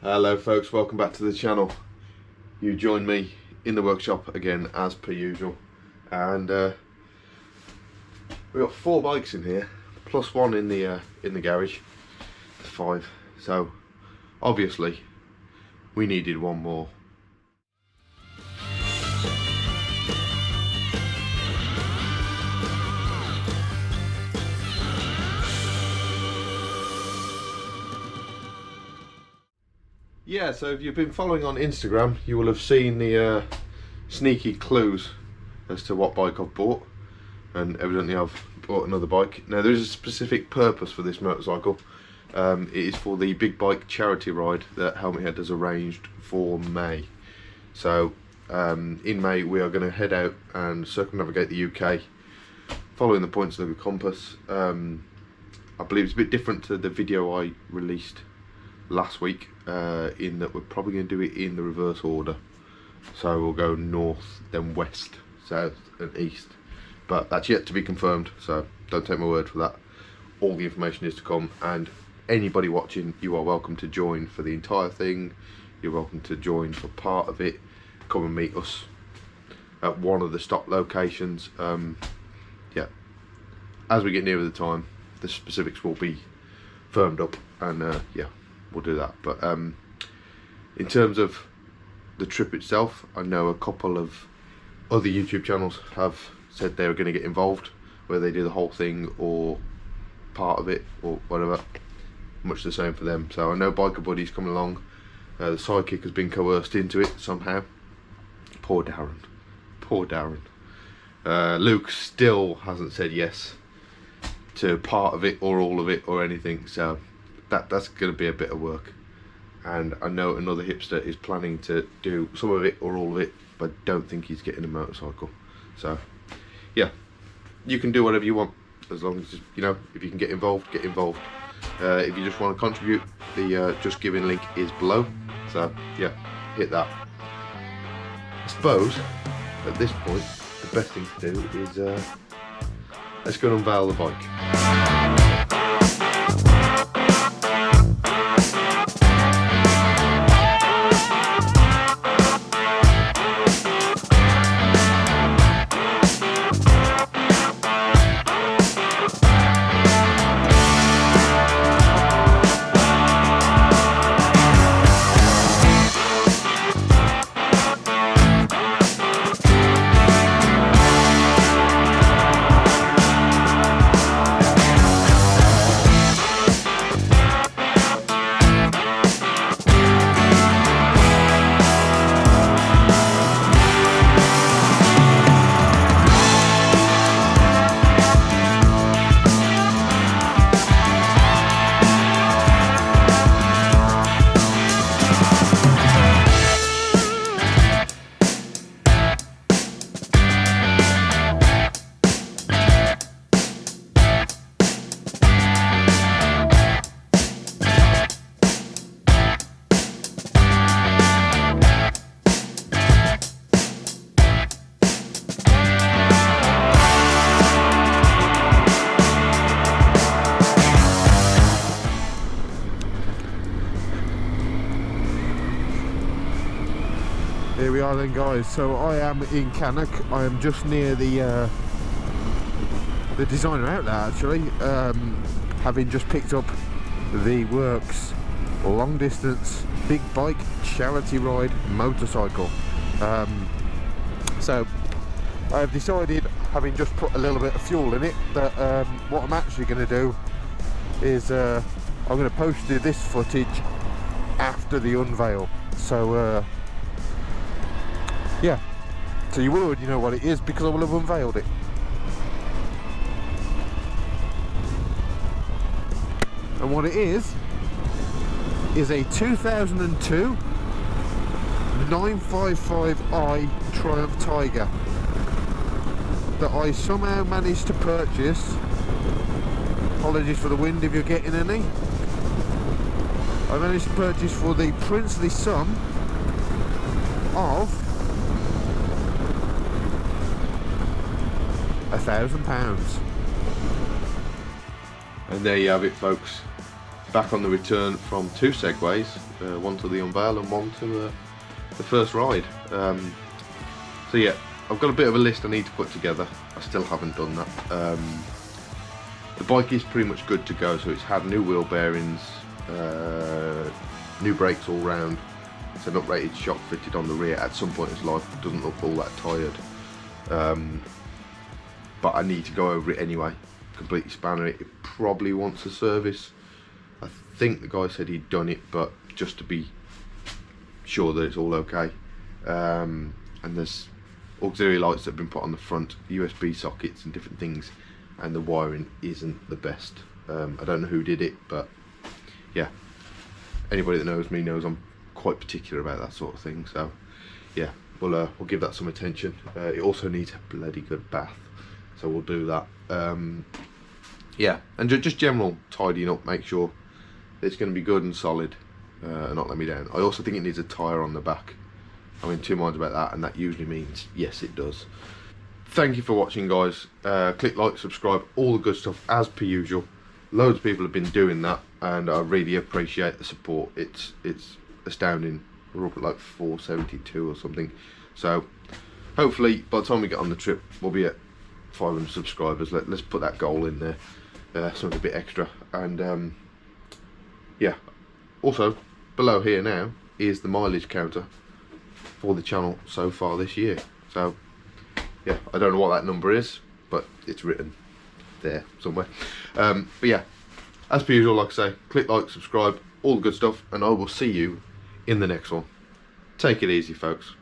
Hello folks, welcome back to the channel. You join me in the workshop again as per usual, and we've got 4 bikes in here plus one in the garage. 5, so obviously we needed one more. Yeah, so if you've been following on Instagram, you will have seen the sneaky clues as to what bike I've bought, and evidently I've bought another bike. Now there is a specific purpose for this motorcycle. It is for the big bike charity ride that Helmet Head has arranged for May. So in May we are going to head out and circumnavigate the UK, following the points of the compass. I believe it's a bit different to the video I released last week, in that we're probably going to do it in the reverse order. So we'll go north, then west, south and east, but that's yet to be confirmed, so don't take my word for that. All the information is to come, and anybody watching, you are welcome to join for the entire thing. You're welcome to join for part of it. Come and meet us at one of the stop locations. Yeah, as we get nearer the time, the specifics will be firmed up, and yeah, we'll do that. But in terms of the trip itself, I know a couple of other YouTube channels have said they were going to get involved, whether they do the whole thing or part of it or whatever. Much the same for them. So I know Biker Buddy's coming along. The sidekick has been coerced into it somehow. Poor Darren. Poor Darren. Luke still hasn't said yes to part of it or all of it or anything. So that's going to be a bit of work. And I know another hipster is planning to do some of it or all of it, but I don't think he's getting a motorcycle. So yeah, you can do whatever you want, as long as, you know, if you can get involved, get involved. If you just want to contribute, the Just Giving link is below, so yeah, hit that. I suppose at this point the best thing to do is let's go and unveil the bike. Here we are then, guys. So I am in Cannock. I am just near the designer outlet, actually, having just picked up the Works long distance big bike charity ride motorcycle. So I have decided, having just put a little bit of fuel in it, that what I'm actually going to do is I'm going to post this footage after the unveil. So yeah, so you will already know what it is because I will have unveiled it. And what it is a 2002 955i Triumph Tiger that I somehow managed to purchase. Apologies for the wind if you're getting any. I managed to purchase for the princely sum of £1,000. And there you have it, folks. back on the return from 2 segways, one to the unveil and one to the first ride. So yeah, I've got a bit of a list I need to put together. I still haven't done that. The bike is pretty much good to go, so it's had new wheel bearings, new brakes all round. It's an uprated shock fitted on the rear. At some point in its life, it doesn't look all that tired, but I need to go over it anyway. Completely spanner it. It probably wants a service. I think the guy said he'd done it, but just to be sure that it's all okay. And there's auxiliary lights that have been put on the front, USB sockets and different things, and the wiring isn't the best. I don't know who did it, but yeah, anybody that knows me knows I'm quite particular about that sort of thing. So yeah, we'll give that some attention. It also needs a bloody good bath, so we'll do that. Yeah, and just general tidying up, make sure it's going to be good and solid, and not let me down. I also think it needs a tyre on the back. I'm in two minds about that, and that usually means yes, it does. Thank you for watching, guys. Click like, subscribe, all the good stuff as per usual. Loads of people have been doing that, and I really appreciate the support. It's astounding. We're up at like 472 or something, so hopefully by the time we get on the trip we'll be at 500 subscribers. Let's put that goal in there, something a bit extra. And yeah, also below here now is the mileage counter for the channel so far this year. So yeah, I don't know what that number is, but it's written there somewhere. But yeah, as per usual, like I say, click like, subscribe, all the good stuff, and I will see you in the next one. Take it easy, folks.